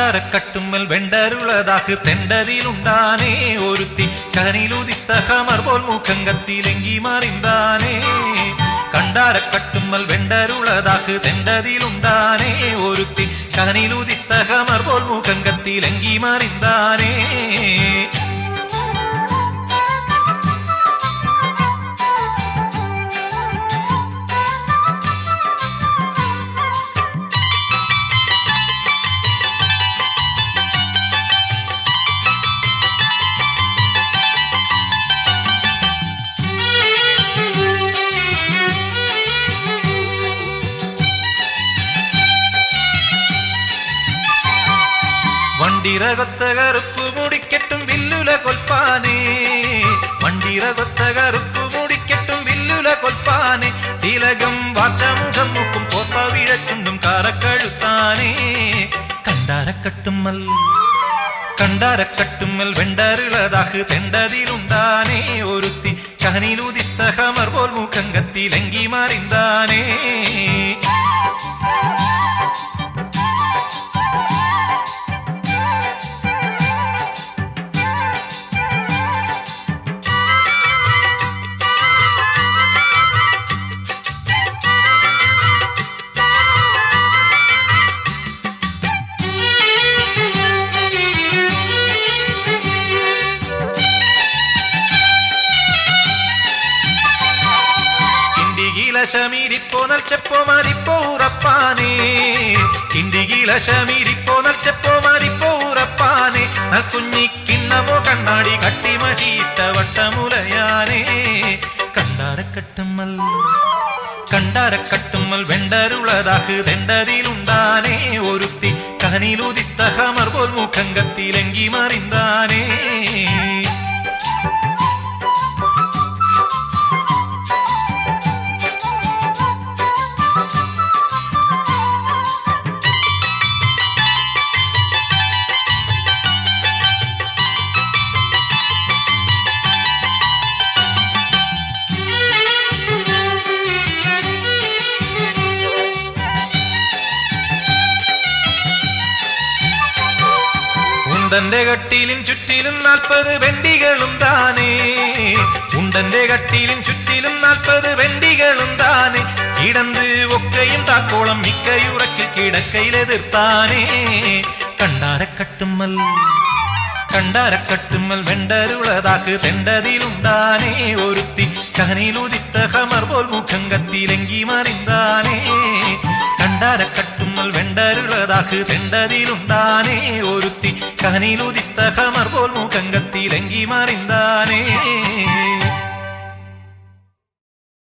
കണ്ടാരക്കട്ടുമ്മൽ വെണ്ടരുളതാക്ക് തെണ്ടതിലുണ്ടാനേ ഒരുത്തി കനിലുദിത്ത ഹമർ പോൽ മുഖം കത്തിലെങ്കി മറിന്താനേ കണ്ടാരക്കട്ടുമ്മൽ വെണ്ടരുളതാക്ക് തെണ്ടതിലുണ്ടാനേ ഒരുത്തി കനിലുദിത്ത ഹമർ പോൽ മുഖം കത്തിലെങ്കി മറിന്താനേ വണ്ടിറകൊത്ത കറുപ്പു മുടിക്കെട്ടും വില്ലുല കൊൽപ്പാനേ വണ്ടിറകൊത്ത കറുപ്പു മുടിക്കെട്ടും വില്ലുല കൊൽപ്പാനേ തിലകം വാറ്റമുഖം മുക്കും പോപ്പ വിഴച്ചുണ്ടും കാറക്കഴുത്താനേ കണ്ടാരക്കട്ടുമ്മൽ വെണ്ടരുളതാക്ക് തെണ്ടതിലുണ്ടാനേ ഒരുത്തി കനിലുദിത്ത ഹമർ പോൽ മുഖം കത്തിലെങ്കി മറിന്താനേ ശമീരിപ്പോ നൽച്ചപ്പോ മാറിപ്പോ ഉറപ്പാനേ കിണ്ടികില ശമീരിപ്പോ നൽച്ചപ്പോ മാറിപ്പോ ഉറപ്പാനേ കുഞ്ഞിക്കിണ്ണമോ കണ്ണാടി കട്ടിമഷിയിട്ട വട്ടമുലയാനേ കണ്ടാരക്കട്ടുമ്മൽ വെണ്ടരുളതാക്ക് തെണ്ടതിലുണ്ടാനേ ഒരുത്തി കനിലുദിത്ത ഹമർ പോൽ മുഖം കത്തിലെങ്കി മറിന്താനേ ഉണ്ടന്റെ കട്ടിലും ചുറ്റിലും 40 വെണ്ടികളും താനേ ഉണ്ടന്റെ കട്ടിലും ചുറ്റിലും 40 വെണ്ടികളും താനേ കിടന്ന് ഒക്കെയും താക്കോളം മിക്കയുറക്കിൽ കിടക്കയിലെതിർത്താനേ കണ്ടാരക്കട്ടുമ്മൽ വെണ്ടരുളതാക്ക് തെണ്ടതിലുണ്ടാനേ ഒരുത്തി കനിലുദിത്ത ഹമർ പോൽ മുഖം കത്തിലെങ്കി മറിന്താനേ കണ്ടാരക്കട്ടുമ്മൽ വെണ്ടരുളതാക്ക് തെണ്ടതിലുണ്ടാനേ ഒരുത്തി കനിലുദിത്ത ഹമർ പോൽ മുഖം കത്തിലെങ്കി മറിന്താനേ